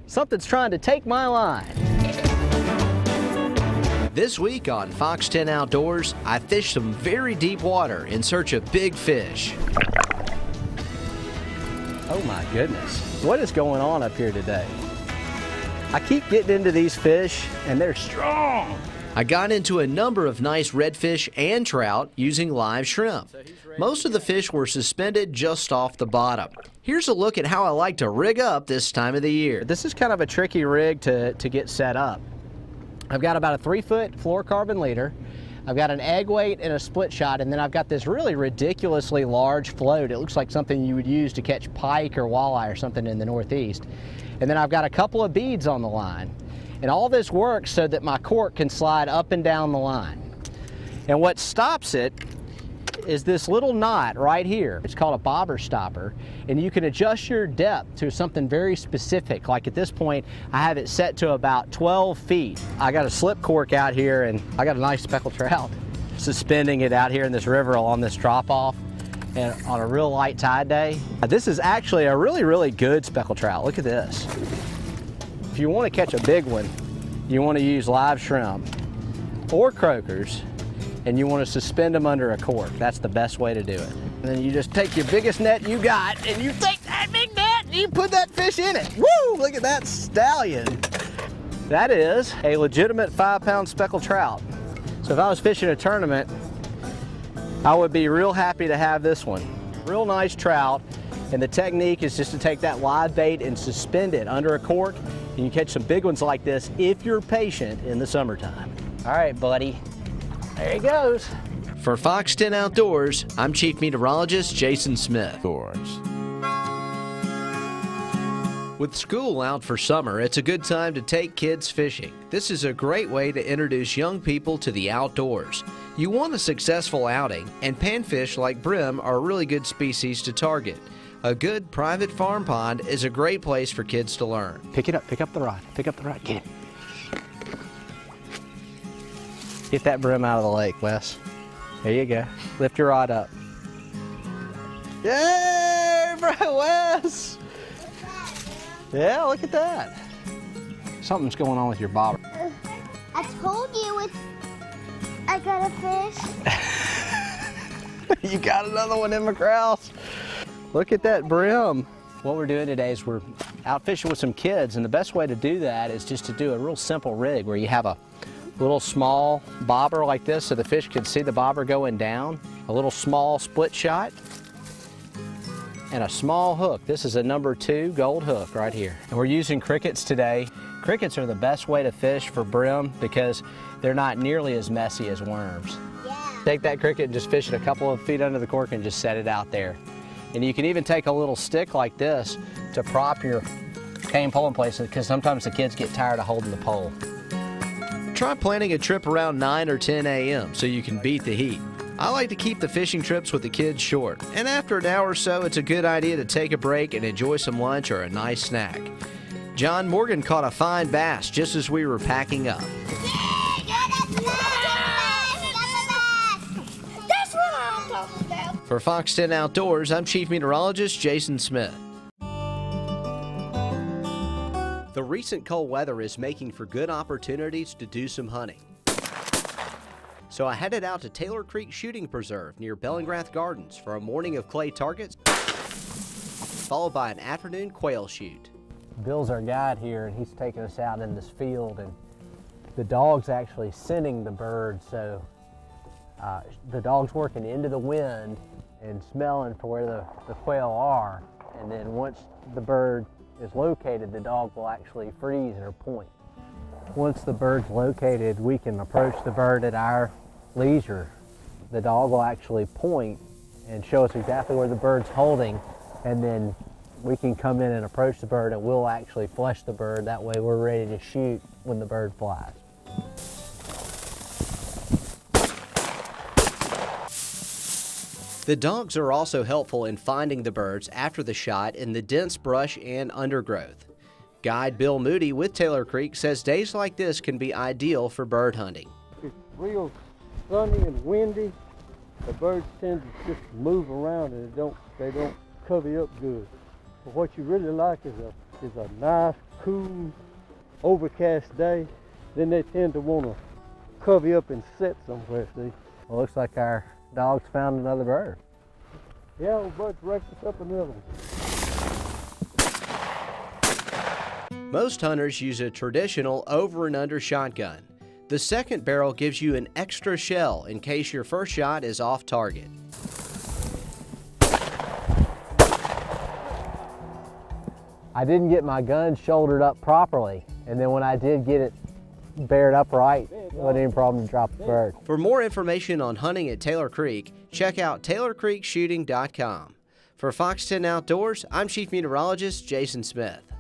Something's trying to take my line. This week on Fox 10 Outdoors, I fished some very deep water in search of big fish. Oh my goodness. What is going on up here today? I keep getting into these fish and they're strong. I got into a number of nice redfish and trout using live shrimp. Most of the fish were suspended just off the bottom. Here's a look at how I like to rig up this time of the year. This is kind of a tricky rig to get set up. I've got about a 3-foot fluorocarbon leader. I've got an egg weight and a split shot, and then I've got this really ridiculously large float. It looks like something you would use to catch pike or walleye or something in the Northeast. And then I've got a couple of beads on the line. And all this works so that my cork can slide up and down the line. And what stops it is this little knot right here. It's called a bobber stopper, and you can adjust your depth to something very specific. Like at this point, I have it set to about 12 feet. I got a slip cork out here, and I got a nice speckled trout suspending it out here in this river along this drop-off and on a real light tide day. This is actually a really, really good speckled trout. Look at this. If you want to catch a big one, you want to use live shrimp or croakers, and you want to suspend them under a cork. That's the best way to do it. And then you just take your biggest net you got, and you take that big net, and you put that fish in it. Woo! Look at that stallion. That is a legitimate 5-pound speckled trout. So if I was fishing a tournament, I would be real happy to have this one. Real nice trout, and the technique is just to take that live bait and suspend it under a cork. You can catch some big ones like this if you're patient in the summertime. All right, buddy. There he goes. For Fox 10 Outdoors, I'm Chief Meteorologist Jason Smith. With school out for summer, it's a good time to take kids fishing. This is a great way to introduce young people to the outdoors. You want a successful outing, and panfish like brim are a really good species to target. A good private farm pond is a great place for kids to learn. Pick it up, pick up the rod, get it. Get that brim out of the lake, Wes. There you go. Lift your rod up. Yay, Wes! Yeah, look at that. Something's going on with your bobber. I told you I got a fish. You got another one in McCrouse. Look at that brim. What we're doing today is we're out fishing with some kids, and the best way to do that is just to do a real simple rig where you have a little small bobber like this so the fish can see the bobber going down, a little small split shot, and a small hook. This is a number 2 gold hook right here. And we're using crickets today. Crickets are the best way to fish for brim because they're not nearly as messy as worms. Yeah. Take that cricket and just fish it a couple of feet under the cork and just set it out there. And you can even take a little stick like this to prop your cane pole in place because sometimes the kids get tired of holding the pole. Try planning a trip around 9 or 10 a.m. so you can beat the heat. I like to keep the fishing trips with the kids short, and after an hour or so, it's a good idea to take a break and enjoy some lunch or a nice snack. John Morgan caught a fine bass just as we were packing up. For Fox 10 Outdoors, I'm Chief Meteorologist Jason Smith. The recent cold weather is making for good opportunities to do some hunting. So I headed out to Taylor Creek Shooting Preserve near Bellingrath Gardens for a morning of clay targets, followed by an afternoon quail shoot. Bill's our guide here, and he's taking us out in this field, and the dog's actually scenting the bird, so the dog's working into the wind and smelling for where the quail are, and then once the bird is located, the dog will actually freeze or point. Once the bird's located, we can approach the bird at our leisure. The dog will actually point and show us exactly where the bird's holding, and then we can come in and approach the bird, and we'll actually flush the bird. That way we're ready to shoot when the bird flies. The dogs are also helpful in finding the birds after the shot in the dense brush and undergrowth. Guide Bill Moody with Taylor Creek says days like this can be ideal for bird hunting. It's real sunny and windy. The birds tend to just move around and they don't cover you up good. But what you really like is a it's a nice, cool, overcast day, then they tend to want to cover up and sit somewhere, see? Well, looks like our dogs found another bird. Yeah, old bird's raked us up another one. Most hunters use a traditional over and under shotgun. The second barrel gives you an extra shell in case your first shot is off target. I didn't get my gun shouldered up properly, and then when I did get it bared upright, it wasn't any problem to drop the bird. For more information on hunting at Taylor Creek, check out TaylorCreekShooting.com. For Fox 10 Outdoors, I'm Chief Meteorologist Jason Smith.